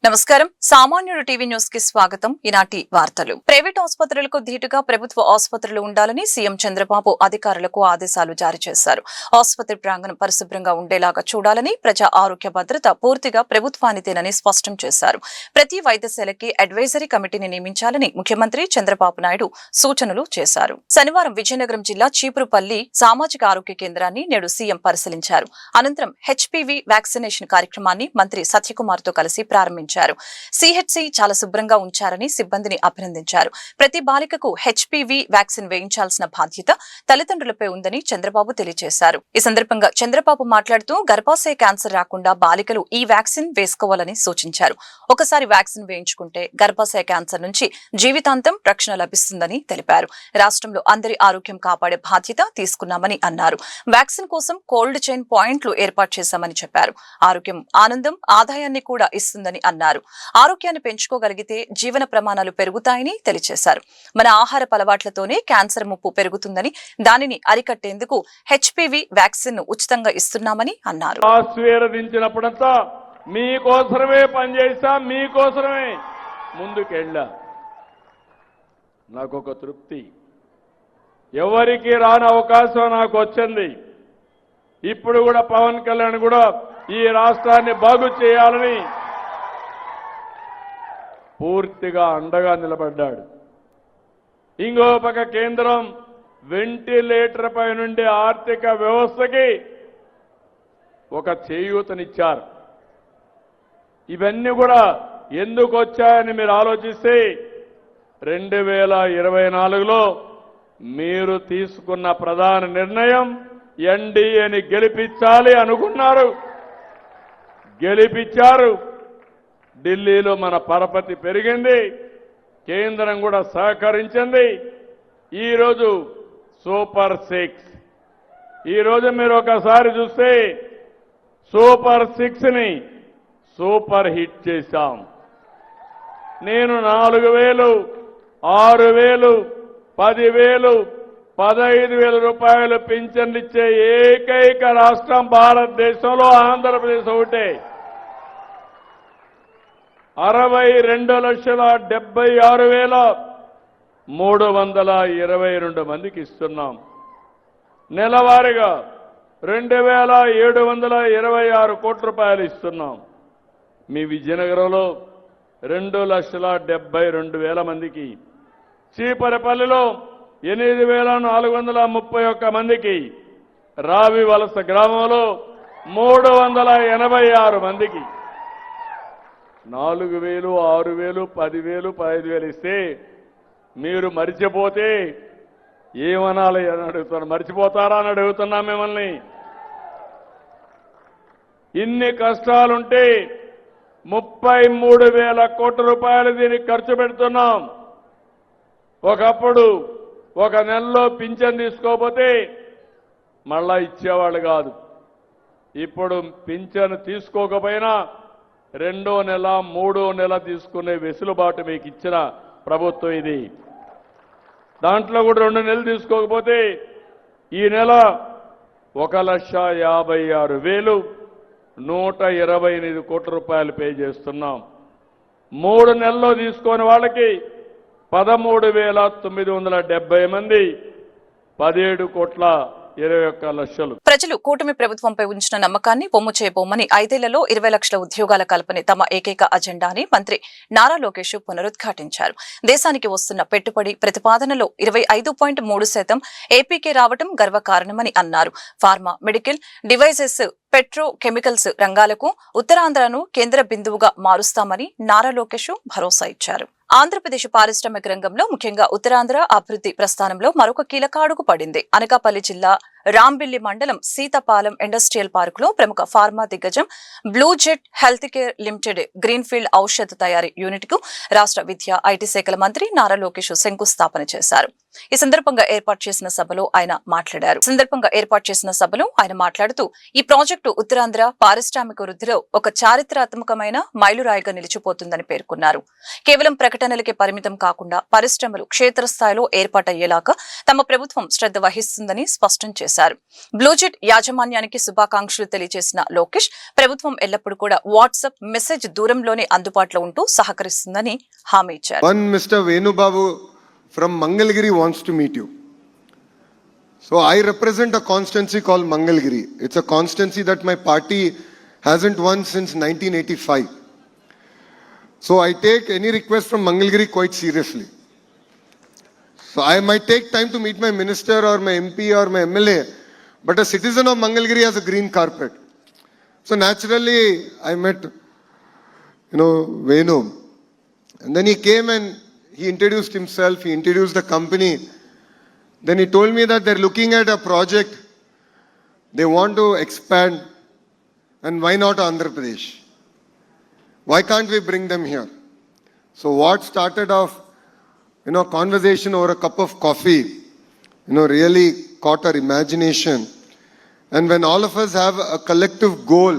నమస్కారం. సామాన్యుడు TV news కి స్వాగతం. ఈనాటి వార్తలు. ప్రైవేట్ ఆసుపత్రులకు ధీటుగా ప్రభుత్వ ఆసుపత్రులు ఉండాలని సీఎం చంద్రబాబు అధికారులకు ఆదేశాలు జారీ చేశారు. ఆసుపత్రి ప్రాంగణం పరిశుభ్రంగా ఉండేలాగా చూడాలని, ప్రజా ఆరోగ్య భద్రత పూర్తిగా ప్రభుత్వానిదేనని స్పష్టం చేశారు. ప్రతి వైద్యశాలకి అడ్వైజరీ కమిటీని నియమించాలని ముఖ్యమంత్రి చంద్రబాబు నాయుడు సూచనలు చేశారు. శనివారం విజయనగరం జిల్లా చీపురుపల్లి సామాజిక ఆరోగ్య కేంద్రాన్ని నేడు సీఎం పరిశీలించారు. అనంతరం హెచ్పీవీ వ్యాక్సినేషన్ కార్యక్రమాన్ని మంత్రి సత్యకుమార్ తో కలిసి ప్రారంభించారు. సిహెచ్సి చాలా శుభ్రంగా ఉంచారని సిబ్బందిని అభినందించారు. ప్రతి బాలికకు హెచ్పీవీ వ్యాక్సిన్ వేయించాల్సిన బాధ్యత తల్లిదండ్రులపై ఉందని చంద్రబాబు తెలియజేశారు. ఈ సందర్భంగా చంద్రబాబు మాట్లాడుతూ గర్భాశయ క్యాన్సర్ రాకుండా బాలికలు ఈ వ్యాక్సిన్ వేసుకోవాలని సూచించారు. ఒకసారి వ్యాక్సిన్ వేయించుకుంటే గర్భాశయ క్యాన్సర్ నుంచి జీవితాంతం రక్షణ లభిస్తుందని తెలిపారు. రాష్ట్రంలో అందరి ఆరోగ్యం కాపాడే బాధ్యత తీసుకున్నామని అన్నారు. వ్యాక్సిన్ కోసం కోల్డ్ చైన్ పాయింట్లు ఏర్పాటు చేశామని చెప్పారు. ఆరోగ్యం ఆనందం ఆదాయాన్ని కూడా ఇస్తుందని అన్నారు. ఆరోగ్యాన్ని పెంచుకోగలిగితే జీవన ప్రమాణాలు పెరుగుతాయని తెలియజేశారు. మన ఆహార అలవాట్లతోనే క్యాన్సర్ ముప్పు పెరుగుతుందని, దానిని అరికట్టేందుకు హెచ్పీవీ వ్యాక్సిన్ ఉచితంగా ఇస్తున్నామని అన్నారు. ఆశీర్వదించినప్పుడంతా మీకోసమే పనిచేసా, మీకోసమే ముందుకెళ్ళా. నాకు ఒక తృప్తి, ఎవరికి రాని అవకాశం నాకు వచ్చింది. ఇప్పుడు కూడా పవన్ కళ్యాణ్ కూడా ఈ రాష్ట్రాన్ని బాగు చేయాలని పూర్తిగా అండగా నిలబడ్డాడు. ఇంకో పక్క కేంద్రం వెంటిలేటర్ పై నుండి ఆర్థిక వ్యవస్థకి ఒక చేయూతనిచ్చారు. ఇవన్నీ కూడా ఎందుకు వచ్చాయని మీరు ఆలోచిస్తే 2024లో మీరు తీసుకున్న ప్రధాన నిర్ణయం ఎన్డీఏని గెలిపించాలి అనుకున్నారు, గెలిపించారు. ఢిల్లీలో మన పరపతి పెరిగింది, కేంద్రం కూడా సహకరించింది. ఈరోజు సూపర్ 6, ఈరోజు మీరు ఒకసారి చూస్తే సూపర్ 6ని సూపర్ హిట్ చేశాం. నేను 4,000, 6,000, 10,000, 15,000 రూపాయలు పింఛన్లు ఇచ్చే ఏకైక రాష్ట్రం భారతదేశంలో ఆంధ్రప్రదేశ్ ఒకటే. 62,76,322 మందికి ఇస్తున్నాం. నెలవారీగా 2,726 కోట్ల రూపాయలు ఇస్తున్నాం. మీ విజయనగరంలో 2,72,000 మందికి, చీపరపల్లిలో 8,431 మందికి, రావి వలస గ్రామంలో 386 మందికి 4,000, 6,000, 10,000, 15,000 ఇస్తే మీరు మరిచిపోతే ఏమనాలి అని అడుగుతున్నా. మరిచిపోతారా అని అడుగుతున్నా మిమ్మల్ని. ఇన్ని కష్టాలుంటే 33,000 కోట్ల రూపాయలు దీనికి ఖర్చు పెడుతున్నాం. ఒకప్పుడు ఒక నెలలో పింఛన్ తీసుకోకపోతే మళ్ళా ఇచ్చేవాళ్ళు కాదు. ఇప్పుడు పింఛన్ తీసుకోకపోయినా 2వ నెల, 3వ నెల తీసుకునే వెసులుబాటు మీకు ఇచ్చిన ప్రభుత్వం ఇది. దాంట్లో కూడా 2 నెలలు తీసుకోకపోతే ఈ నెల 1,56,128 కోట్ల రూపాయలు పే చేస్తున్నాం. 3 నెలల్లో తీసుకొని వాళ్ళకి 13,970 మంది, 17,21,00,000. ప్రజలు కూటమి ప్రభుత్వంపై ఉంచిన నమ్మకాన్ని పొమ్ము చేయబోమని 5 ఏళ్లలో 20 లక్షల ఉద్యోగాల కల్పనే తమ ఏకైక అజెండా అని మంత్రి నారా లోకేష్ పునరుద్ఘాటించారు. దేశానికి వస్తున్న పెట్టుబడి ప్రతిపాదనలో 25.3% ఏపీకే రావడం గర్వకారణమని అన్నారు. Pharma, medical devices, petro chemicals రంగాలకు ఉత్తరాంధ్రను కేంద్ర బిందువుగా మారుస్తామని నారా లోకేష్ భరోసా ఇచ్చారు. ఆంధ్రప్రదేశ్ పారిశ్రామిక రంగంలో ముఖ్యంగా ఉత్తరాంధ్ర అభివృద్ధి ప్రస్థానంలో మరొక కీలక అడుగు పడింది. అనకాపల్లి జిల్లా రాంబిల్లి మండలం సీతపాలెం ఇండస్ట్రియల్ పార్కులో ప్రముఖ ఫార్మా దిగ్గజం blue jet health care limited greenfield ఔషధ తయారీ యూనిట్ కు రాష్ట్ర విద్యా, ఐటీ శాఖల మంత్రి నారా లోకేష్ శంకుస్థాపన చేశారు. ఈ సందర్భంగా ఏర్పాటు చేసిన సభలో ఆయన మాట్లాడుతూ ఈ ప్రాజెక్టు ఉత్తరాంధ్ర పారిశ్రామిక వృద్ధిలో ఒక చారిత్రాత్మకమైన మైలురాయిగా నిలిచిపోతుందని పేర్కొన్నారు. కేవలం ప్రకటనలకే పరిమితం కాకుండా పరిశ్రమలు క్షేత్రస్థాయిలో ఏర్పాటయ్యేలాగా తమ ప్రభుత్వం శ్రద్ధ వహిస్తుందని స్పష్టం చేశారు. చేశారు. బ్లూజెట్ యాజమాన్యానికి శుభాకాంక్షలు తెలియజేసిన లోకేష్ ప్రభుత్వం ఎల్లప్పుడూ కూడా వాట్సాప్ మెసేజ్ దూరంలోనే అందుబాటులో ఉంటూ సహకరిస్తుందని హామీ ఇచ్చారు. One Mr. Venu Babu from Mangalgiri wants to meet you. So I represent a constituency called Mangalgiri. It's a constituency that my party hasn't won since 1985. So I take any request from Mangalgiri quite seriously. So I might take time to meet my minister or my MP or my MLA, but a citizen of Mangalgiri has a green carpet. So naturally I met, Venu. And then he came and he introduced himself, he introduced the company. Then he told me that they're looking at a project, they want to expand, and why not Andhra Pradesh? Why can't we bring them here? So what started off, conversation over a cup of coffee, really caught our imagination. And when all of us have a collective goal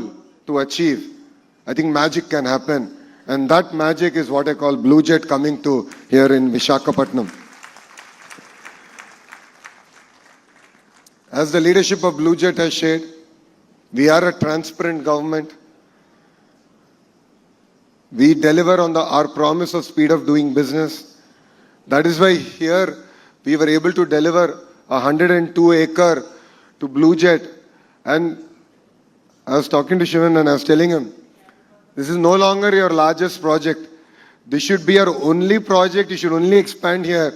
to achieve, I think magic can happen. And that magic is what I call Blue Jet coming to here in Visakhapatnam. As the leadership of Blue Jet has shared, we are a transparent government. We deliver on our promise of speed of doing business. That is why here we were able to deliver 102-acre to Blue Jet. And I was talking to Shivan and I was telling him, this is no longer your largest project. This should be your only project. You should only expand here.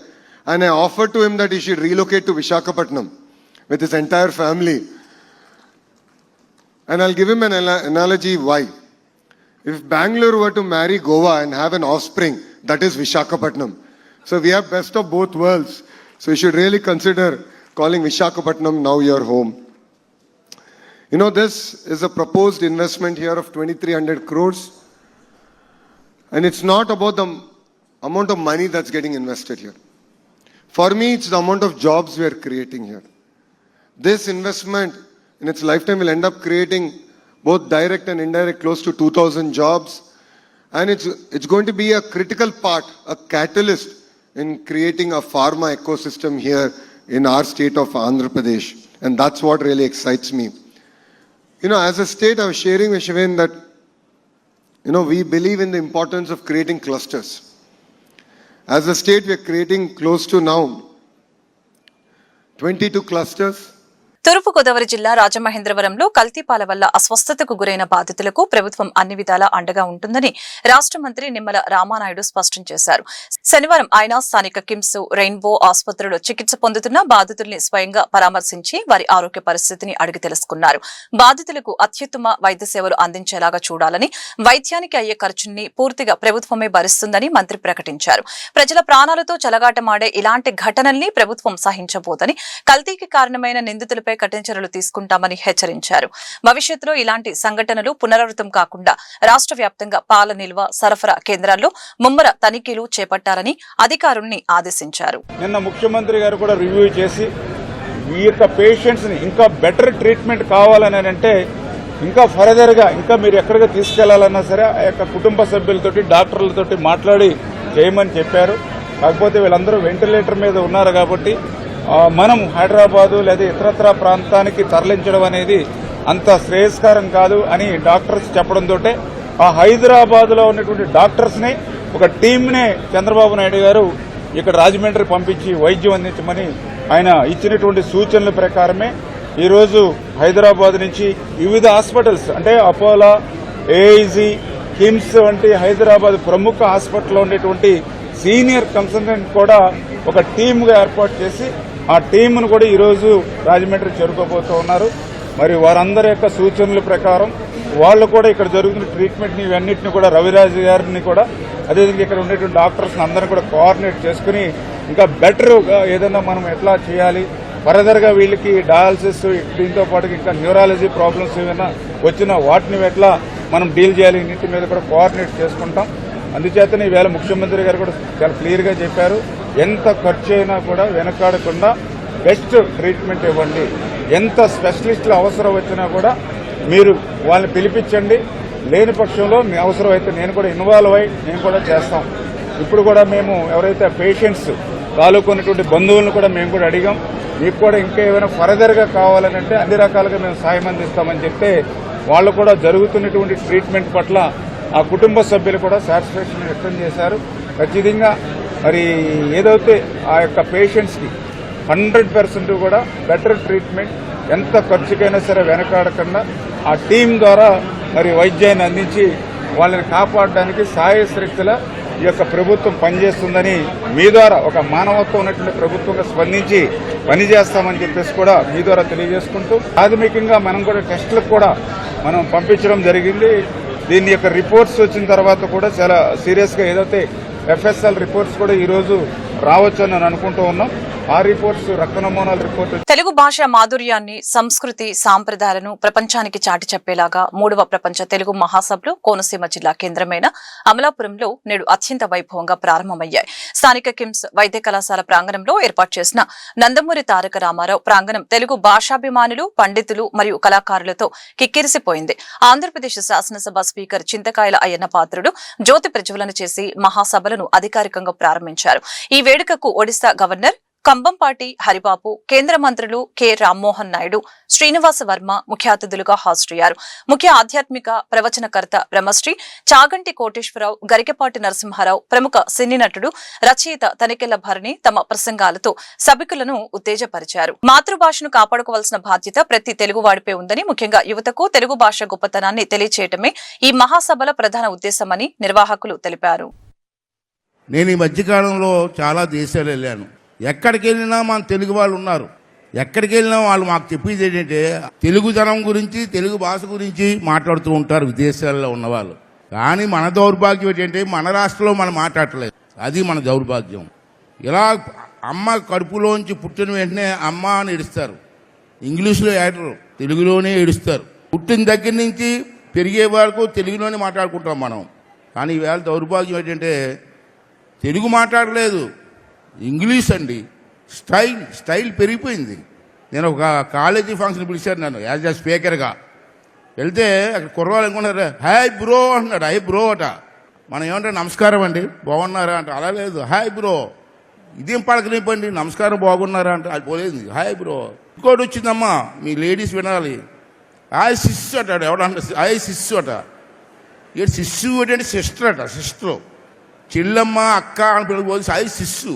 And I offered to him that he should relocate to Visakhapatnam with his entire family. And I'll give him an analogy why. If Bangalore were to marry Goa and have an offspring, that is Visakhapatnam. So we have best of both worlds. So you should really consider calling Visakhapatnam now your home. This is a proposed investment here of 2,300 crores. And it's not about the amount of money that's getting invested here. For me, it's the amount of jobs we are creating here. This investment in its lifetime will end up creating both direct and indirect close to 2,000 jobs. And it's going to be a critical part, a catalyst in creating a pharma ecosystem here in our state of Andhra Pradesh. And that's what really excites me. As a state, I was sharing with Shivan that, we believe in the importance of creating clusters. As a state, we are creating close to now 22 clusters. తూర్పుగోదావరి జిల్లా రాజమహేంద్రవరంలో కల్తీపాల వల్ల అస్వస్థతకు గురైన బాధితులకు ప్రభుత్వం అన్ని విధాలా అండగా ఉంటుందని రాష్ట్ర మంత్రి నిమ్మల రామానాయుడు స్పష్టం చేశారు. శనివారం ఆయన స్థానిక కిమ్స్, రెయిన్బో ఆసుపత్రిలో చికిత్స పొందుతున్న బాధితుల్ని స్వయంగా పరామర్శించి వారి ఆరోగ్య పరిస్థితిని అడిగి తెలుసుకున్నారు. బాధితులకు అత్యుత్తమ వైద్య సేవలు అందించేలాగా చూడాలని, వైద్యానికి అయ్యే ఖర్చుని పూర్తిగా ప్రభుత్వమే భరిస్తుందని మంత్రి ప్రకటించారు. ప్రజల ప్రాణాలతో చెలగాటమాడే ఇలాంటి ఘటనల్ని ప్రభుత్వం సహించబోదని, కల్తీకి కారణమైన నిందితులపై కఠిన చర్యలు తీసుకుంటామని హెచ్చరించారు. భవిష్యత్తులో ఇలాంటి సంఘటనలు పునరావృతం కాకుండా రాష్ట్ర వ్యాప్తంగా పాల నిల్వ, సరఫరా కేంద్రాల్లో ముమ్మర తనిఖీలు చేపట్టాలని అధికారుల్ని ఆదేశించారు. నిన్న ముఖ్యమంత్రి గారు కూడా రివ్యూ చేసి ఈ యొక్క పేషెంట్స్ ని ఇంకా బెటర్ ట్రీట్మెంట్ కావాలని అంటే ఇంకా ఫర్దర్ గా ఇంకా మీరు ఎక్కడికి తీసుకెళ్లాలన్నా సరే ఆ యొక్క కుటుంబ సభ్యులతోటి, డాక్టర్లతోటి మాట్లాడి చేయమని చెప్పారు. కాకపోతే వీళ్ళందరూ వెంటిలేటర్ మీద ఉన్నారు కాబట్టి మనం హైదరాబాదు లేదా ఇతరత్ర ప్రాంతానికి తరలించడం అనేది అంత శ్రేయస్కరం కాదు అని డాక్టర్స్ చెప్పడంతో ఆ హైదరాబాద్ లో ఉన్నటువంటి డాక్టర్స్ ని ఒక టీంనే చంద్రబాబు నాయుడు గారు ఇక్కడ రాజమండ్రి పంపించి వైద్యం అందించమని ఆయన ఇచ్చినటువంటి సూచనల ప్రకారమే ఈరోజు హైదరాబాద్ నుంచి వివిధ హాస్పిటల్స్ అంటే అపోలో, ఏఐజీ, కిమ్స్ వంటి హైదరాబాద్ ప్రముఖ హాస్పిటల్లో ఉండేటువంటి సీనియర్ కన్సల్టెంట్ కూడా ఒక టీమ్గా ఏర్పాటు చేసి ఆ టీంను కూడా ఈరోజు రాజమండ్రి చేరుకోబోతూ ఉన్నారు. మరి వారందరి యొక్క సూచనల ప్రకారం వాళ్ళు కూడా ఇక్కడ జరుగుతున్న ట్రీట్మెంట్ని ఇవన్నింటినీ కూడా రవిరాజు గారిని కూడా అదేవిధంగా ఇక్కడ ఉండేటువంటి డాక్టర్స్ అందరినీ కూడా కోఆర్డినేట్ చేసుకుని ఇంకా బెటర్గా ఏదైనా మనం ఎట్లా చేయాలి, ఫర్దర్గా వీళ్ళకి డయాలసిస్, దీంతో పాటు ఇంకా న్యూరాలజీ ప్రాబ్లమ్స్ ఏమైనా వచ్చినా వాటిని ఎట్లా మనం డీల్ చేయాలి, ఇన్నింటి మీద కూడా కోఆర్డినేట్ చేసుకుంటాం. అందుచేతనే ఈవేళ ముఖ్యమంత్రి గారు కూడా చాలా క్లియర్గా చెప్పారు, ఎంత ఖర్చు అయినా కూడా వెనకాడకుండా బెస్ట్ ట్రీట్మెంట్ ఇవ్వండి, ఎంత స్పెషలిస్టులు అవసరం వచ్చినా కూడా మీరు వాళ్ళని పిలిపించండి, లేని పక్షంలో మీ అవసరం అయితే నేను కూడా ఇన్వాల్వ్ అయ్యి నేను కూడా చేస్తాం. ఇప్పుడు కూడా మేము ఎవరైతే పేషెంట్స్ తాలూకు ఉన్నటువంటి బంధువులను కూడా మేము కూడా అడిగాం. మీకు కూడా ఇంకా ఏమైనా ఫర్దర్గా కావాలనంటే అన్ని రకాలుగా మేము సాయం అందిస్తామని చెప్తే వాళ్ళు కూడా జరుగుతున్నటువంటి ట్రీట్మెంట్ పట్ల ఆ కుటుంబ సభ్యులు కూడా సాటిస్ఫాక్షన్ వ్యక్తం చేశారు. ఖచ్చితంగా మరి ఏదైతే ఆ యొక్క పేషెంట్స్కి 100% కూడా బెటర్ ట్రీట్మెంట్, ఎంత ఖర్చుకైనా సరే వెనకాడకుండా ఆ టీం ద్వారా మరి వైద్యాన్ని అందించి వాళ్ళని కాపాడడానికి సాయశక్తుల ఈ యొక్క ప్రభుత్వం పనిచేస్తుందని మీ ద్వారా ఒక మానవత్వం ఉన్నటువంటి ప్రభుత్వంగా స్పందించి పనిచేస్తామని చెప్పేసి కూడా మీ ద్వారా తెలియజేసుకుంటూ, ప్రాథమికంగా మనం కూడా టెస్టులకు కూడా మనం పంపించడం జరిగింది. దీని యొక్క రిపోర్ట్స్ వచ్చిన తర్వాత కూడా చాలా సీరియస్గా ఏదైతే ఎఫ్ఎస్ఎల్ రిపోర్ట్స్ కూడా ఈరోజు రావచ్చు అని అనుకుంటూ ఉన్నాం. ఆ రిపోర్ట్స్ రక్త నమూనాల రిపోర్ట్ తెలుగు భాష మాధుర్యాన్ని, సంస్కృతి, సాంప్రదాయాలను ప్రపంచానికి చాటి చెప్పేలాగా 3వ ప్రపంచ తెలుగు మహాసభలు కోనసీమ జిల్లా కేంద్రమైన అమలాపురంలో నేడు అత్యంత వైభవంగా ప్రారంభమయ్యాయి. స్థానిక కిమ్స్ వైద్య కళాశాల ప్రాంగణంలో ఏర్పాటు చేసిన నందమూరి తారక రామారావు ప్రాంగణం తెలుగు భాషాభిమానులు, పండితులు మరియు కళాకారులతో కిక్కిరిసిపోయింది. ఆంధ్రప్రదేశ్ శాసనసభ స్పీకర్ చింతకాయల అయ్యన్న పాత్రుడు జ్యోతి ప్రజ్వలన చేసి మహాసభలను అధికారికంగా ప్రారంభించారు. ఈ వేడుకకు ఒడిశా గవర్నర్ కంబంపాటి హరిబాబు, కేంద్ర మంత్రులు కె రామ్మోహన్ నాయుడు, శ్రీనివాస వర్మ ముఖ్య అతిథులుగా హాజరయ్యారు. ముఖ్య ఆధ్యాత్మిక ప్రవచనకర్త బ్రహ్మశ్రీ చాగంటి కోటేశ్వరరావు, గరికపాటి నరసింహారావు, ప్రముఖ సినీ నటుడు, రచయిత తనికెళ్ల భరణి తమ ప్రసంగాలతో సభికులను ఉత్తేజపరిచారు. మాతృభాషను కాపాడుకోవాల్సిన బాధ్యత ప్రతి తెలుగువాడిపై ఉందని, ముఖ్యంగా యువతకు తెలుగు భాష గొప్పతనాన్ని తెలియచేయటమే ఈ మహాసభల ప్రధాన ఉద్దేశమని నిర్వాహకులు తెలిపారు. నేను ఈ మధ్యకాలంలో చాలా దేశాలు వెళ్ళాను. ఎక్కడికి వెళ్ళినా మన తెలుగు వాళ్ళు ఉన్నారు. ఎక్కడికి వెళ్ళినా వాళ్ళు మాకు చెప్పేది ఏంటంటే తెలుగుదనం గురించి, తెలుగు భాష గురించి మాట్లాడుతూ ఉంటారు విదేశాల్లో ఉన్నవాళ్ళు. కానీ మన దౌర్భాగ్యం ఏంటంటే మన రాష్ట్రంలో మనం మాట్లాడలేదు. అది మన దౌర్భాగ్యం. ఇలా అమ్మ కడుపులోంచి పుట్టిన వెంటనే అమ్మ అని ఏడుస్తారు. ఇంగ్లీష్లో ఏడరు, తెలుగులోనే ఏడుస్తారు. పుట్టిన దగ్గర నుంచి పెరిగే వరకు తెలుగులోనే మాట్లాడుకుంటాం మనం. కానీ ఈవేళ దౌర్భాగ్యం ఏంటంటే తెలుగు మాట్లాడలేదు, ఇంగ్లీష్ అండి. స్టైల్ పెరిగిపోయింది. నేను ఒక కాలేజీ ఫంక్షన్ పిలిచాను నన్ను యాజ్ ఎ స్పీకర్గా. వెళ్తే అక్కడ కుర్రవాళ్ళు అనుకుంటారు హాయ్ బ్రో అంటున్నాడు. హాయ్ బ్రో అట. మనం ఏమంటే నమస్కారం అండి బాగున్నారా అంటే, అలా లేదు హాయ్ బ్రో. ఇదేం పడకనివ్వండి, నమస్కారం బాగున్నారా అంటే అది పోలేదు హాయ్ బ్రో. ఇంకోటి వచ్చిందమ్మా, మీ లేడీస్ వినాలి, హాయ్ సిస్సు అంటాడు. ఎవడంటే హాయ్ సిస్సు అట. ఏడు సిస్సు ఏంటంటే సిస్టర్ అట. సిస్టర్ చెల్లమ్మ అక్క అని పిల్లలు హాయ్ సిస్సు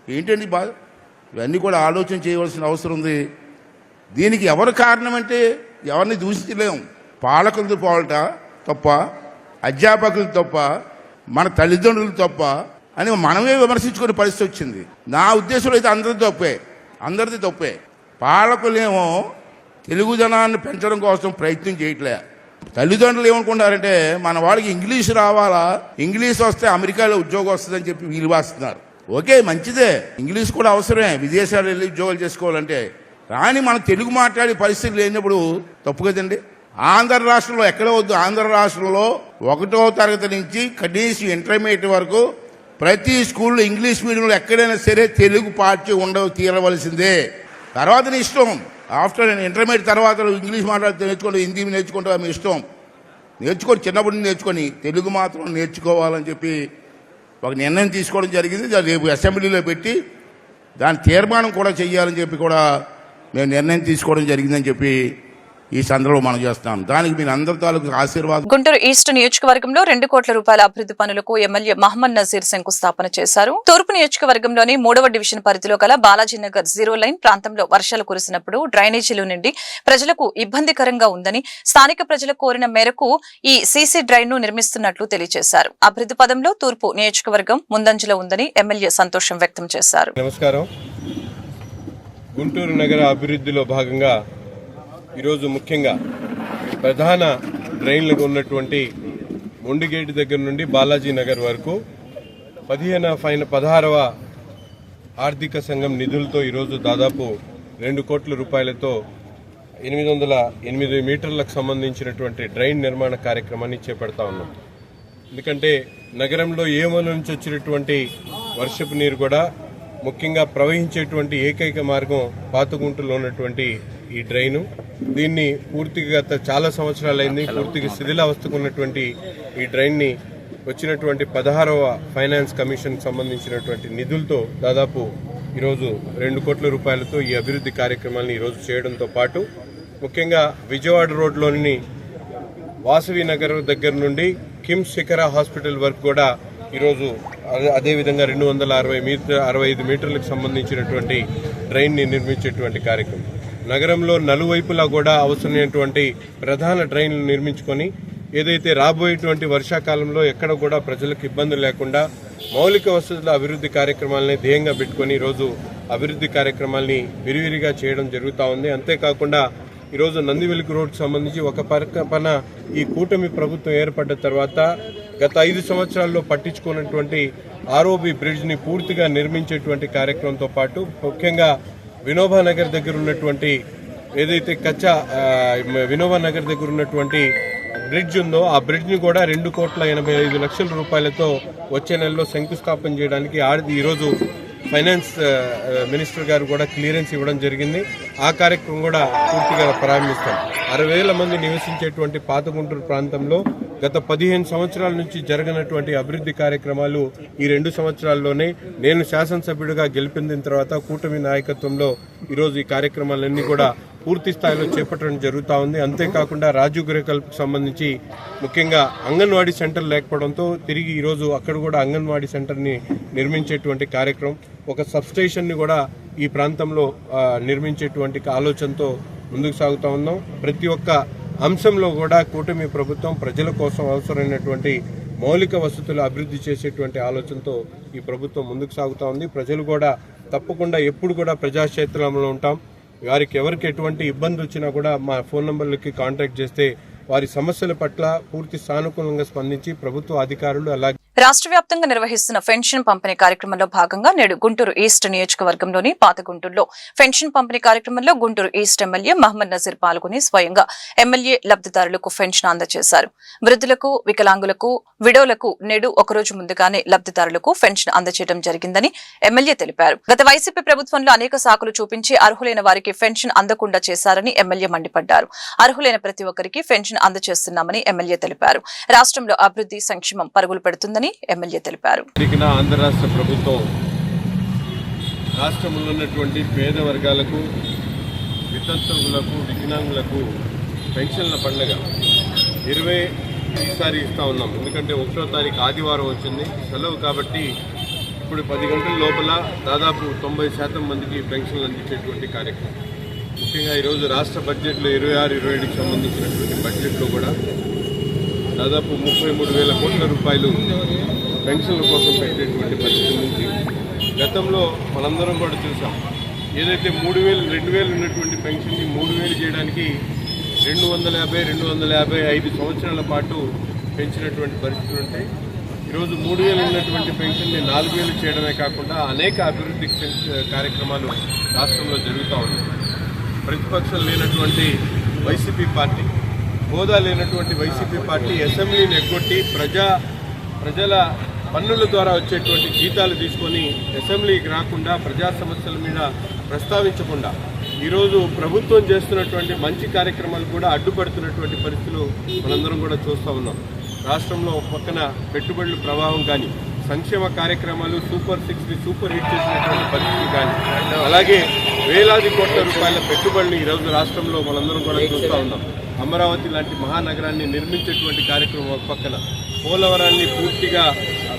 ఏంటండి బాగా. ఇవన్నీ కూడా ఆలోచన చేయవలసిన అవసరం ఉంది. దీనికి ఎవరు కారణం అంటే ఎవరిని దూషించలేము. పాలకులతో పోవట తప్ప, అధ్యాపకులు తప్ప, మన తల్లిదండ్రులు తప్ప అని మనమే విమర్శించుకునే పరిస్థితి వచ్చింది. నా ఉద్దేశంలో అయితే అందరిది తప్పే. పాలకులేమో తెలుగుదనాన్ని పెంచడం కోసం ప్రయత్నం చేయట్లే. తల్లిదండ్రులు ఏమనుకుంటారంటే మన వాళ్ళకి ఇంగ్లీష్ రావాలా, ఇంగ్లీష్ వస్తే అమెరికాలో ఉద్యోగం వస్తుందని చెప్పి వీలు వాస్తున్నారు. ఓకే మంచిదే, ఇంగ్లీష్ కూడా అవసరమే విదేశాలు వెళ్ళి ఉద్యోగాలు చేసుకోవాలంటే. కానీ మనం తెలుగు మాట్లాడే పరిస్థితి లేనప్పుడు తప్పు కదండి. ఆంధ్ర రాష్ట్రంలో ఎక్కడ వద్దు, ఆంధ్ర రాష్ట్రంలో 1వ తరగతి నుంచి కనీసం ఇంటర్మీడియట్ వరకు ప్రతి స్కూల్లో ఇంగ్లీష్ మీడియంలో ఎక్కడైనా సరే తెలుగు పాఠ్యం తీరవలసిందే. తర్వాత నీ ఇష్టం. ఆఫ్టర్ ఇంటర్మీడియట్ తర్వాత ఇంగ్లీష్ మాట్లాడితే నేర్చుకుంటే హిందీ నేర్చుకుంటే మీ ఇష్టం. నేర్చుకొని చిన్నప్పటి నుంచి నేర్చుకొని తెలుగు మాత్రం నేర్చుకోవాలని చెప్పి ఒక నిర్ణయం తీసుకోవడం జరిగింది. రేపు అసెంబ్లీలో పెట్టి దాని తీర్మానం కూడా చేయాలని చెప్పి కూడా మేము నిర్ణయం తీసుకోవడం జరిగిందని చెప్పి ఈ సందర్భంలో మనం చేస్తాం. దానికి మీరు అందరి తాలూకు ఆశీర్వాదం. గుంటూరు ఈస్ట్ నియోజకవర్గంలో 2 కోట్ల రూపాయల అభివృద్ధి పనులకు ఎమ్మెల్యే మహమ్మద్ నజీర్ శంకుస్థాపన చేశారు. తూర్పు నియోజకవర్గంలోని 3వ డివిజన్ పరిధిలో గల బాలాజీనగర్ 0 లైన్ ప్రాంతంలో వర్షాలు కురిసినప్పుడు డ్రైనేజీలు నిండి ప్రజలకు ఇబ్బందికరంగా ఉందని, స్థానిక ప్రజలు కోరిన మేరకు ఈ సీసీ డ్రైన్ ను నిర్మిస్తున్నట్లు తెలియజేశారు. అభివృద్ధి పదంలో తూర్పు నియోజకవర్గం ముందంజలో ఉందని ఎమ్మెల్యే సంతోషం వ్యక్తం చేశారు. నమస్కారం. గుంటూరు నగర అభివృద్ధిలో భాగంగా ఈరోజు ముఖ్యంగా ప్రధాన డ్రైన్లకు ఉన్నటువంటి మొండిగేటు దగ్గర నుండి బాలాజీ నగర్ వరకు 16వ ఆర్థిక సంఘం నిధులతో ఈరోజు దాదాపు 2 కోట్ల రూపాయలతో 808 మీటర్లకు సంబంధించినటువంటి డ్రైన్ నిర్మాణ కార్యక్రమాన్ని చేపడతా ఉన్నాం. ఎందుకంటే నగరంలో ఏమూల నుంచి వచ్చినటువంటి వర్షపు నీరు కూడా ముఖ్యంగా ప్రవహించేటువంటి ఏకైక మార్గం పాతగుంటలో ఉన్నటువంటి ఈ డ్రైను. దీన్ని పూర్తిగా గత చాలా సంవత్సరాలైంది పూర్తిగా శిథిలావస్థకు ఉన్నటువంటి ఈ డ్రైన్ని వచ్చినటువంటి 16వ ఫైనాన్స్ కమిషన్ సంబంధించినటువంటి నిధులతో దాదాపు ఈరోజు 2 కోట్ల రూపాయలతో ఈ అభివృద్ధి కార్యక్రమాలను ఈరోజు చేయడంతో పాటు ముఖ్యంగా విజయవాడ రోడ్లోని వాసవి నగర్ దగ్గర నుండి కిమ్స్ శిఖర హాస్పిటల్ వరకు కూడా ఈరోజు అదేవిధంగా 265 మీటర్లకు సంబంధించినటువంటి డ్రైన్ని నిర్మించేటువంటి కార్యక్రమం. నగరంలో నలువైపులా కూడా అవసరమైనటువంటి ప్రధాన డ్రైన్లు నిర్మించుకొని ఏదైతే రాబోయేటువంటి వర్షాకాలంలో ఎక్కడ కూడా ప్రజలకు ఇబ్బంది లేకుండా మౌలిక వసతుల అభివృద్ధి కార్యక్రమాలని ధ్యేయంగా పెట్టుకుని ఈరోజు అభివృద్ధి కార్యక్రమాల్ని విరివిరిగా చేయడం జరుగుతూ ఉంది. అంతేకాకుండా ఈరోజు నందివెలుగు రోడ్కు సంబంధించి ఒక పక్కన ఈ కూటమి ప్రభుత్వం ఏర్పడ్డ తర్వాత గత 5 సంవత్సరాల్లో పట్టించుకున్నటువంటి ఆర్ఓబి బ్రిడ్జ్ని పూర్తిగా నిర్మించేటువంటి కార్యక్రమంతో పాటు ముఖ్యంగా వినోబా నగర్ దగ్గర ఉన్నటువంటి ఏదైతే వినోబా నగర్ దగ్గర ఉన్నటువంటి బ్రిడ్జ్ ఉందో ఆ బ్రిడ్జ్ని కూడా 2,85,00,000 రూపాయలతో వచ్చే నెలలో శంకుస్థాపన చేయడానికి ఈరోజు ఫైనాన్స్ మినిస్టర్ గారు కూడా క్లియరెన్స్ ఇవ్వడం జరిగింది. ఆ కార్యక్రమం కూడా పూర్తిగా ప్రారంభిస్తాం. 60,000 మంది నివసించేటువంటి పాత గుంటూరు ప్రాంతంలో గత 15 సంవత్సరాల నుంచి జరగనటువంటి అభివృద్ధి కార్యక్రమాలు ఈ 2 సంవత్సరాల్లోనే నేను శాసనసభ్యుడిగా గెలిపిన తర్వాత కూటమి నాయకత్వంలో ఈరోజు ఈ కార్యక్రమాలన్నీ కూడా పూర్తి స్థాయిలో చేపట్టడం జరుగుతూ ఉంది. అంతేకాకుండా రాజీవ్ గృహకల్పకు సంబంధించి ముఖ్యంగా అంగన్వాడీ సెంటర్ లేకపోవడంతో తిరిగి ఈరోజు అక్కడ కూడా అంగన్వాడీ సెంటర్ని నిర్మించేటువంటి కార్యక్రమం, ఒక సబ్స్టేషన్ని కూడా ఈ ప్రాంతంలో నిర్మించేటువంటి ఆలోచనతో ముందుకు సాగుతూ ఉన్నాం. ప్రతి ఒక్క అంశంలో కూడా కూటమి ప్రభుత్వం ప్రజల కోసం అవసరమైనటువంటి మౌలిక వసతులు అభివృద్ధి చేసేటువంటి ఆలోచనతో ఈ ప్రభుత్వం ముందుకు సాగుతూ ఉంది. ప్రజలు కూడా తప్పకుండా ఎప్పుడు కూడా ప్రజాక్షేత్రంలో ఉంటాం. వారికి ఎవరికి ఎటువంటి ఇబ్బంది వచ్చినా కూడా మా ఫోన్ నంబర్లకి కాంటాక్ట్ చేస్తే వారి సమస్యల పట్ల పూర్తి సానుకూలంగా స్పందించి ప్రభుత్వ అధికారులు అలాగే రాష్ట్ర వ్యాప్తంగా నిర్వహిస్తున్న పెన్షన్ పంపిణీ కార్యక్రమంలో భాగంగా నేడు గుంటూరు ఈస్ట్ నియోజకవర్గంలోని పాత గుంటూరులో పెన్షన్ పంపిణీ కార్యక్రమంలో గుంటూరు ఈస్ట్ ఎమ్మెల్యే మహమ్మద్ నజీర్ పాల్గొని స్వయంగా ఎమ్మెల్యే లబ్దిదారులకు పెన్షన్ అందజేశారు. వృద్ధులకు, వికలాంగులకు, విడోలకు నేడు ఒకరోజు ముందుగానే లబ్దిదారులకు పెన్షన్ అందజేయడం జరిగిందని ఎమ్మెల్యే తెలిపారు. గత వైసీపీ ప్రభుత్వంలో అనేక సాకులు చూపించి అర్హులైన వారికి పెన్షన్ అందకుండా చేశారని ఎమ్మెల్యే మండిపడ్డారు. అర్హులైన ప్రతి ఒక్కరికి పెన్షన్ అందజేస్తున్నామని ఎమ్మెల్యే తెలిపారు. రాష్ట్రంలో అభివృద్ధి, సంక్షేమం పరుగులు పెడుతుందని ఎమ్మెల్యే తెలిపారు. ఆంధ్ర రాష్ట్ర ప్రభుత్వం రాష్ట్రంలో ఉన్నటువంటి పేద వర్గాలకు, వితంతువులకు, వికలాంగులకు పెన్షన్ల పండుగ ఈసారి ఇస్తా ఉన్నాం. ఎందుకంటే 1వ తారీఖు ఆదివారం వచ్చింది, సెలవు కాబట్టి ఇప్పుడు 10 గంటల లోపల దాదాపు 90% మందికి పెన్షన్లు అందించేటువంటి కార్యక్రమం. ముఖ్యంగా ఈరోజు రాష్ట్ర బడ్జెట్లో 26-27కి సంబంధించినటువంటి బడ్జెట్లో కూడా దాదాపు 33,000 కోట్ల రూపాయలు పెన్షన్ల కోసం పెట్టేటువంటి పరిస్థితి నుంచి గతంలో మనందరం కూడా చూసాం. ఏదైతే 2,000 ఉన్నటువంటి పెన్షన్ని 3,000 చేయడానికి 250 సంవత్సరాల పాటు పెంచినటువంటి పరిస్థితులు ఉంటాయి. ఈరోజు 3,000 ఉన్నటువంటి పెన్షన్ని 4,000 చేయడమే కాకుండా అనేక అభివృద్ధి కార్యక్రమాలు రాష్ట్రంలో జరుగుతూ ఉన్నాయి. ప్రతిపక్షం లేనటువంటి వైసీపీ పార్టీ, హోదా లేనటువంటి వైసీపీ పార్టీ అసెంబ్లీని ఎగ్గొట్టి ప్రజల పన్నుల ద్వారా వచ్చేటువంటి జీతాలు తీసుకొని అసెంబ్లీకి రాకుండా ప్రజా సమస్యల మీద ప్రస్తావించకుండా ఈరోజు ప్రభుత్వం చేస్తున్నటువంటి మంచి కార్యక్రమాలు కూడా అడ్డుపడుతున్నటువంటి పరిస్థితులు మనందరం కూడా చూస్తూ ఉన్నాం. రాష్ట్రంలో ఒక పక్కన పెట్టుబడుల ప్రవాహం కానీ, సంక్షేమ కార్యక్రమాలు సూపర్ 6ని సూపర్ హిట్ చేసినటువంటి పరిస్థితులు కానీ, అలాగే వేలాది కోట్ల రూపాయల పెట్టుబడులు ఈరోజు రాష్ట్రంలో మనందరం కూడా చూస్తూ ఉన్నాం. అమరావతి లాంటి మహానగరాన్ని నిర్మించేటువంటి కార్యక్రమం ఒక పక్కన, పోలవరాన్ని పూర్తిగా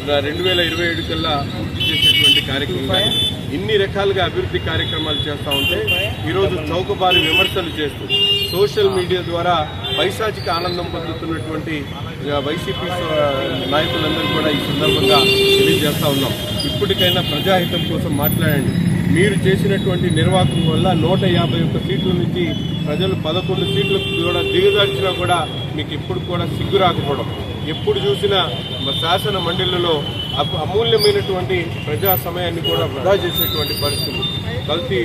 2027 కల్లా పూర్తి చేసేటువంటి కార్యక్రమం, ఇన్ని రకాలుగా అభివృద్ధి కార్యక్రమాలు చేస్తూ ఉంటే ఈరోజు చౌకబారు విమర్శలు చేస్తూ సోషల్ మీడియా ద్వారా పైశాచిక ఆనందం పొందుతున్నటువంటి వైసీపీ నాయకులందరూ కూడా ఈ సందర్భంగా తెలియజేస్తూ ఉన్నాం. ఇప్పటికైనా ప్రజాహితం కోసం మాట్లాడండి. మీరు చేసినటువంటి నిర్వాహకం వల్ల 151 సీట్ల నుంచి ప్రజలు 11 సీట్లకు కూడా దిగజార్చినా కూడా మీకు ఇప్పుడు కూడా సిగ్గు రాకపోవడం, ఎప్పుడు చూసినా శాసన మండలిలో అమూల్యమైనటువంటి ప్రజా సమయాన్ని కూడా వృధా చేసేటువంటి పరిస్థితులు, కల్తీ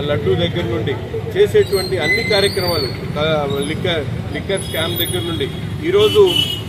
లడ్డూ దగ్గర నుండి చేసేటువంటి అన్ని కార్యక్రమాలు, లిక్కర్ స్కామ్ దగ్గర నుండి ఈరోజు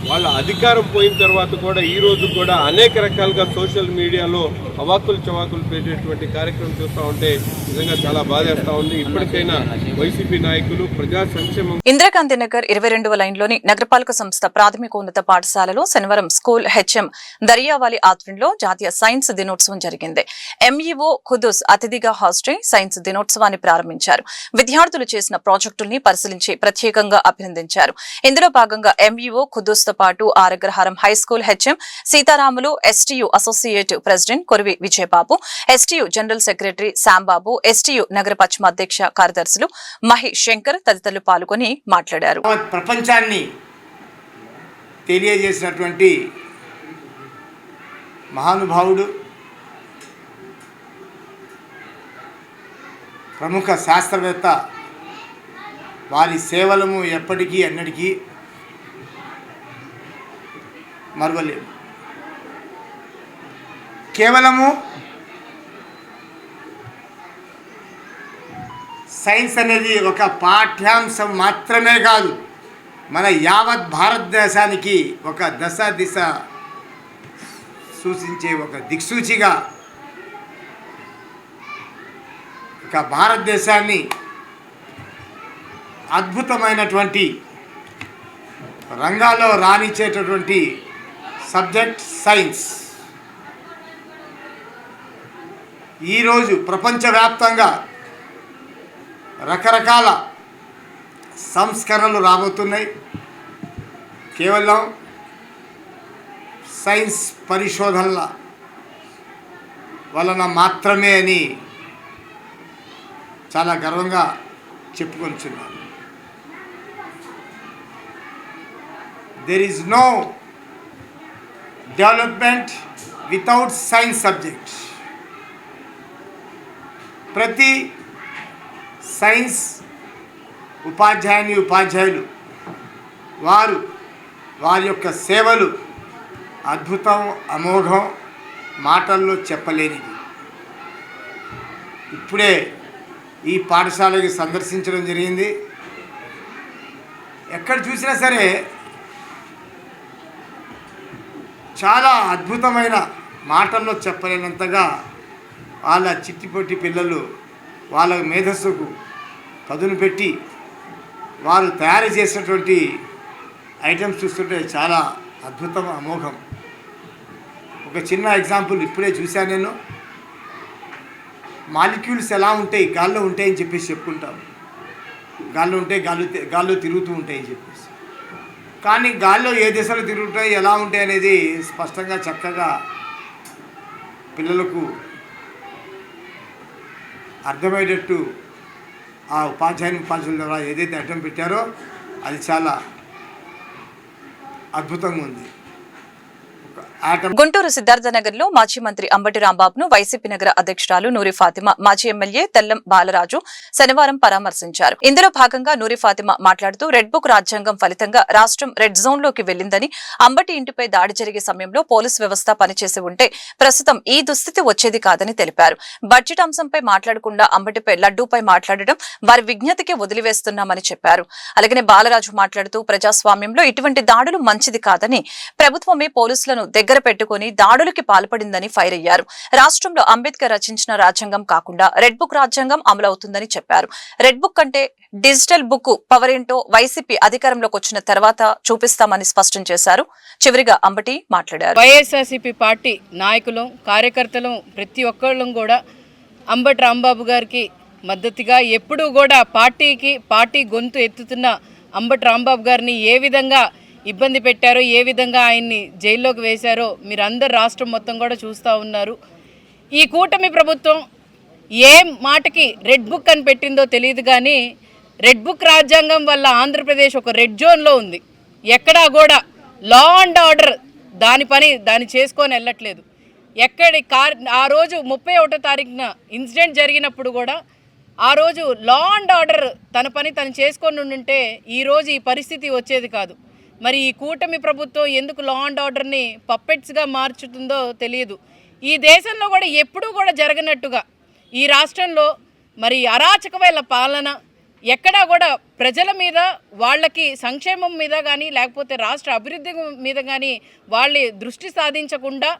వాళ్ళ అధికారం పోయిన తర్వాత కూడా ఈ రోజు కూడా అనేక రకాలుగా సోషల్ మీడియాలో అవాకులు చవాకులు పెట్టేటువంటి కార్యక్రమం చూస్తూ ఉంటే నిజంగా చాలా బాధేస్తా ఉంది. ఇప్పటికైనా వైసీపీ నాయకులు ప్రజా సంక్షేమం. ఇందిరాగాంధీ నగర్ 22వ లైన్లోని నగరపాలక సంస్థ ప్రాథమికోన్నత పాఠశాలలో శనివారం స్కూల్ హెచ్ఎం దరియావాలి ఆధ్వర్యంలో జాతీయ సైన్స్ దినోత్సవం జరిగింది. ఎంఈఓ ఖుదూస్ అతిథిగా హాజరై సైన్స్ దినోత్సవాన్ని ప్రారంభించారు. విద్యార్థులు చేసిన ప్రాజెక్టుల్ని పరిశీలించి ప్రత్యేకంగా అభినందించారు. ఇందులో భాగంగా ఎంఈఓ ఖుదూస్ తో పాటు Aragraharam high school HM Seetharamulu, STU associate president Korivi Vijayababu, STU general secretary Sambabu, STU నగర పశ్చిమ అధ్యక్ష కార్యదర్శులు మహేష్ శంకర్ తదితరులు పాల్గొని మాట్లాడారు. ప్రపంచాన్ని తెలియజేసినటువంటి మహానుభావుడు, ప్రముఖ శాస్త్రవేత్త, వారి సేవలను ఎప్పటికీ ఎన్నటికీ మరువలేము. కేవలము సైన్స్ అనేది ఒక పాఠ్యాంశం మాత్రమే కాదు, మన యావత్ భారతదేశానికి ఒక దశ దిశ సూచించే ఒక దిక్సూచిగా, ఒక భారతదేశాన్ని అద్భుతమైనటువంటి రంగాల్లో రాణించేటటువంటి సబ్జెక్ట్ సైన్స్. ఈరోజు ప్రపంచవ్యాప్తంగా రకరకాల సంస్కరణలు రాబోతున్నాయి. కేవలం సైన్స్ పరిశోధనల వలన మాత్రమే అని చాలా గర్వంగా చెప్పుకొనిచున్నాను. There is no development without science subject. ప్రతి సైన్స్ ఉపాధ్యాయులు వారి యొక్క సేవలు అద్భుతం, అమోఘం, మాటల్లో చెప్పలేనిది. ఇప్పుడే ఈ పాఠశాలకి సందర్శించడం జరిగింది. ఎక్కడ చూసినా సరే చాలా అద్భుతమైన, మాటల్లో చెప్పలేనంతగా వాళ్ళ చిట్టిపొట్టి పిల్లలు వాళ్ళ మేధస్సుకు పదును పెట్టి వారు తయారు చేసినటువంటి ఐటమ్స్ చూస్తుంటే చాలా అద్భుతం, అమోఘం. ఒక చిన్న ఎగ్జాంపుల్ ఇప్పుడే చూశాను నేను. మాలిక్యూల్స్ ఎలా ఉంటాయి, గాల్లో ఉంటాయని చెప్పేసి చెప్పుకుంటాం. గాల్లో ఉంటే గాల్లో తిరుగుతూ ఉంటాయని చెప్పేసి, కానీ గాల్లో ఏ దిశలో తిరుగుతాయి, ఎలా ఉంటాయి అనేది స్పష్టంగా చక్కగా పిల్లలకు అర్థమయ్యేటట్టు ఆ ఉపాధ్యాయుల ద్వారా ఏదైతే అడ్డం పెట్టారో అది చాలా అద్భుతంగా ఉంది. గుంటూరు సిద్ధార్థనగర్ లో మాజీ మంత్రి అంబటి రాంబాబును వైసీపీ నగర అధ్యక్షురాలు నూరి ఫాతిమా, మాజీ ఎమ్మెల్యే తెల్లం బాలరాజు శనివారం పరామర్శించారు. ఇందులో భాగంగా నూరి ఫాతిమా మాట్లాడుతూ రెడ్ బుక్ రాజ్యాంగం ఫలితంగా రాష్ట్రం రెడ్ జోన్ లోకి వెళ్లిందని, అంబటి ఇంటిపై దాడి జరిగే సమయంలో పోలీసు వ్యవస్థ పనిచేసి ఉంటే ప్రస్తుతం ఈ దుస్థితి వచ్చేది కాదని తెలిపారు. బడ్జెట్ అంశంపై మాట్లాడకుండా అంబటిపై లడ్డూపై మాట్లాడడం వారి విజ్ఞతకే వదిలివేస్తున్నామని చెప్పారు. అలాగే బాలరాజు మాట్లాడుతూ ప్రజాస్వామ్యంలో ఇటువంటి దాడులు మంచిది కాదని, ప్రభుత్వమే పోలీసులను దగ్గర పెట్టుకుని దాడులకి పాల్పడిందని ఫైర్ అయ్యారు. రాష్ట్రంలో అంబేద్కర్ రచించిన రాజ్యాంగం కాకుండా రెడ్ బుక్ రాజ్యాంగం అమలవుతుందని చెప్పారు. రెడ్ బుక్ అంటే డిజిటల్ బుక్ పవర్ ఏంటో వైసీపీ అధికారంలోకి వచ్చిన తర్వాత చూపిస్తామని స్పష్టం చేశారు. చివరిగా అంబటి మాట్లాడారు. వైఎస్ఆర్సీపీ పార్టీ నాయకులు, కార్యకర్తలు ప్రతి ఒక్కళ్ళం కూడా అంబటి రాంబాబు గారికి మద్దతుగా ఎప్పుడూ కూడా పార్టీ గొంతు ఎత్తుతున్న అంబటి రాంబాబు గారిని ఏ విధంగా ఇబ్బంది పెట్టారో, ఏ విధంగా ఆయన్ని జైల్లోకి వేశారో మీరందరూ రాష్ట్రం మొత్తం కూడా చూస్తూ ఉన్నారు. ఈ కూటమి ప్రభుత్వం ఏ మాటకి రెడ్ బుక్ అని పెట్టిందో తెలియదు, కానీ రెడ్ బుక్ రాజ్యాంగం వల్ల ఆంధ్రప్రదేశ్ ఒక రెడ్ జోన్లో ఉంది. ఎక్కడా కూడా లా అండ్ ఆర్డర్ దాని చేసుకొని వెళ్ళట్లేదు. ఆ రోజు 31వ తారీఖున ఇన్సిడెంట్ జరిగినప్పుడు కూడా ఆ రోజు లా అండ్ ఆర్డర్ తన పని తను చేసుకొని ఉంటే ఈరోజు ఈ పరిస్థితి వచ్చేది కాదు. మరి ఈ కూటమి ప్రభుత్వం ఎందుకు లా అండ్ ఆర్డర్ని పప్పెట్స్గా మార్చుతుందో తెలియదు. ఈ దేశంలో కూడా ఎప్పుడూ కూడా జరగనట్టుగా ఈ రాష్ట్రంలో మరి అరాచకమైన పాలన, ఎక్కడా కూడా ప్రజల మీద, వాళ్ళకి సంక్షేమం మీద కానీ లేకపోతే రాష్ట్ర అభివృద్ధి మీద కానీ వాళ్ళ దృష్టి సాధించకుండా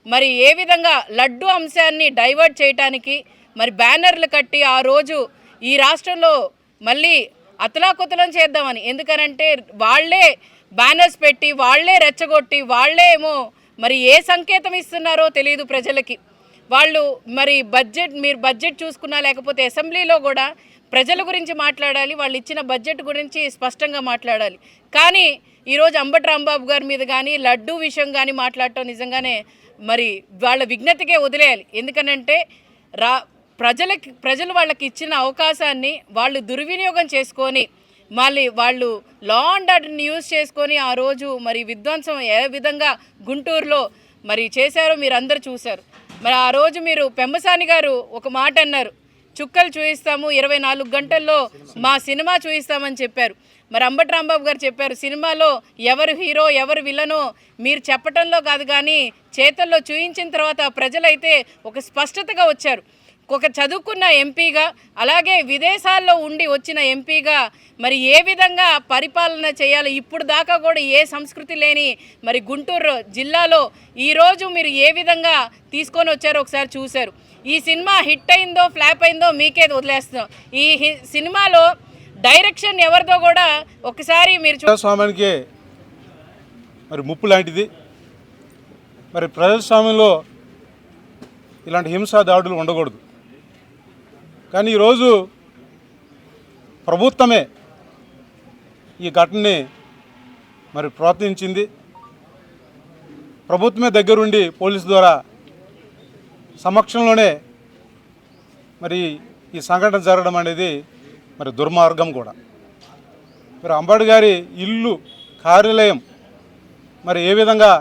మరి ఏ విధంగా లడ్డు అంశాన్ని డైవర్ట్ చేయడానికి మరి బ్యానర్లు కట్టి ఆ రోజు ఈ రాష్ట్రంలో మళ్ళీ అతలాకుతలం చేద్దామని, ఎందుకనంటే వాళ్ళే బ్యానర్స్ పెట్టి వాళ్ళే రెచ్చగొట్టి వాళ్ళే ఏమో మరి ఏ సంకేతం ఇస్తున్నారో తెలియదు ప్రజలకి. వాళ్ళు మరి మీరు బడ్జెట్ చూసుకున్నా లేకపోతే అసెంబ్లీలో కూడా ప్రజల గురించి మాట్లాడాలి, వాళ్ళు ఇచ్చిన బడ్జెట్ గురించి స్పష్టంగా మాట్లాడాలి. కానీ ఈరోజు అంబటి రాంబాబు గారి మీద కానీ లడ్డూ విషయం కానీ మాట్లాడటం నిజంగానే మరి వాళ్ళ విజ్ఞతకే వదిలేయాలి. ఎందుకనంటే ప్రజలు వాళ్ళకి ఇచ్చిన అవకాశాన్ని వాళ్ళు దుర్వినియోగం చేసుకొని మళ్ళీ వాళ్ళు లా అండ్ ఆర్డర్ని యూజ్ చేసుకొని ఆ రోజు మరి విధ్వంసం ఏ విధంగా గుంటూరులో మరి చేశారో మీరు అందరూ చూశారు. మరి ఆ రోజు మీరు పెమ్మసాని గారు ఒక మాట అన్నారు, చుక్కలు చూపిస్తాము 24 గంటల్లో మా సినిమా చూపిస్తామని చెప్పారు. మరి అంబటి రాంబాబు గారు చెప్పారు, సినిమాలో ఎవరు హీరో ఎవరు విలనో మీరు చెప్పటంలో కాదు కానీ చేతల్లో చూయించిన తర్వాత ప్రజలైతే ఒక స్పష్టతగా వచ్చారు. ఒక చదువుకున్న ఎంపీగా అలాగే విదేశాల్లో ఉండి వచ్చిన ఎంపీగా మరి ఏ విధంగా పరిపాలన చేయాలి, ఇప్పుడు దాకా కూడా ఏ సంస్కృతి లేని మరి గుంటూరు జిల్లాలో ఈరోజు మీరు ఏ విధంగా తీసుకొని వచ్చారో ఒకసారి చూశారు. ఈ సినిమా హిట్ అయిందో ఫ్లాప్ అయిందో మీకే వదిలేస్తున్నాం. ఈ సినిమాలో డైరెక్షన్ ఎవరిదో కూడా ఒకసారి మీరు ప్రజాస్వామ్యానికి మరి ముప్పు లాంటిది. మరి ప్రజాస్వామ్యంలో ఇలాంటి హింసా దాడులు ఉండకూడదు. కానీ ఈరోజు ప్రభుత్వమే ఈ ఘటనని మరి ప్రోత్సహించింది. ప్రభుత్వమే దగ్గరుండి పోలీసు ద్వారా సమక్షంలోనే మరి ఈ సంఘటన జరగడం అనేది మరి దుర్మార్గం కూడా. మరి అంబటి గారి ఇల్లు కార్యాలయం మరి ఏ విధంగా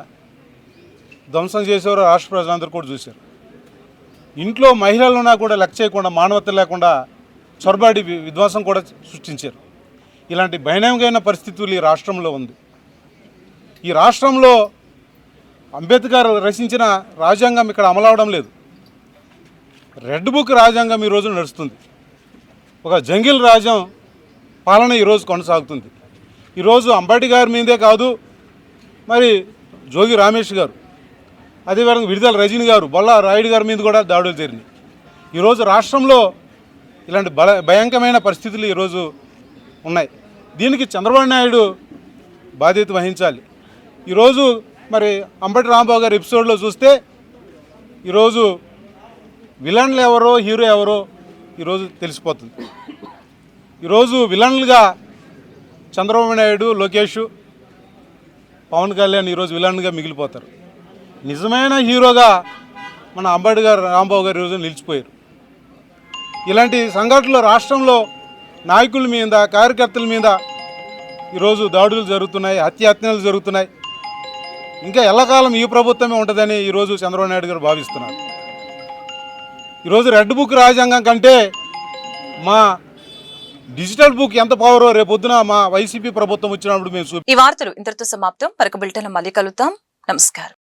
ధ్వంసం చేసేవారో రాష్ట్ర ప్రజలందరూ కూడా చూశారు. ఇంట్లో మహిళలున్నా కూడా లెక్క చేయకుండా మానవత లేకుండా చొరబాడి విధ్వంసం కూడా సృష్టించారు. ఇలాంటి భయానకమైన పరిస్థితులు ఈ రాష్ట్రంలో ఉంది. ఈ రాష్ట్రంలో అంబేద్కర్ రచించిన రాజ్యాంగం ఇక్కడ అమలవడం లేదు. రెడ్ బుక్ రాజ్యాంగం ఈరోజు నడుస్తుంది. ఒక జంగిల్ రాజ్యం పాలన ఈరోజు కొనసాగుతుంది. ఈరోజు అంబటి గారి మీదే కాదు, మరి జోగి రమేష్ గారు, అదేవిధంగా విడుదల రజనీ గారు, బొల్లా రాయుడు గారి మీద కూడా దాడులు జరిగినాయి. ఈరోజు రాష్ట్రంలో ఇలాంటి భయంకరమైన పరిస్థితులు ఈరోజు ఉన్నాయి. దీనికి చంద్రబాబు నాయుడు బాధ్యత వహించాలి. ఈరోజు మరి అంబటి రాంబాబు గారి ఎపిసోడ్లో చూస్తే ఈరోజు విలన్లు ఎవరో హీరో ఎవరో ఈరోజు తెలిసిపోతుంది. ఈరోజు విలన్లుగా చంద్రబాబు నాయుడు, లోకేష్, పవన్ కళ్యాణ్ ఈరోజు విలన్గా మిగిలిపోతారు. నిజమైన హీరోగా మన అంబటి గారు రాంబాబు గారు ఈరోజు నిలిచిపోయారు. ఇలాంటి సంఘటనలు రాష్ట్రంలో నాయకుల మీద, కార్యకర్తల మీద ఈరోజు దాడులు జరుగుతున్నాయి, హత్యలు జరుగుతున్నాయి. ఇంకా ఎల్లకాలం ఈ ప్రభుత్వమే ఉంటుందని ఈరోజు చంద్రబాబు నాయుడు గారు భావిస్తున్నారు. ఈరోజు రెడ్ బుక్ రాజ్యాంగం కంటే మా డిజిటల్ బుక్ ఎంత పవరో రేపొద్దున మా వైసీపీ ప్రభుత్వం వచ్చినప్పుడు మేము ఈ వార్తలు ఇంతటితో సమాప్తం. మరొక బులెటిన్లో మళ్ళీ కలుద్దాం. నమస్కారం.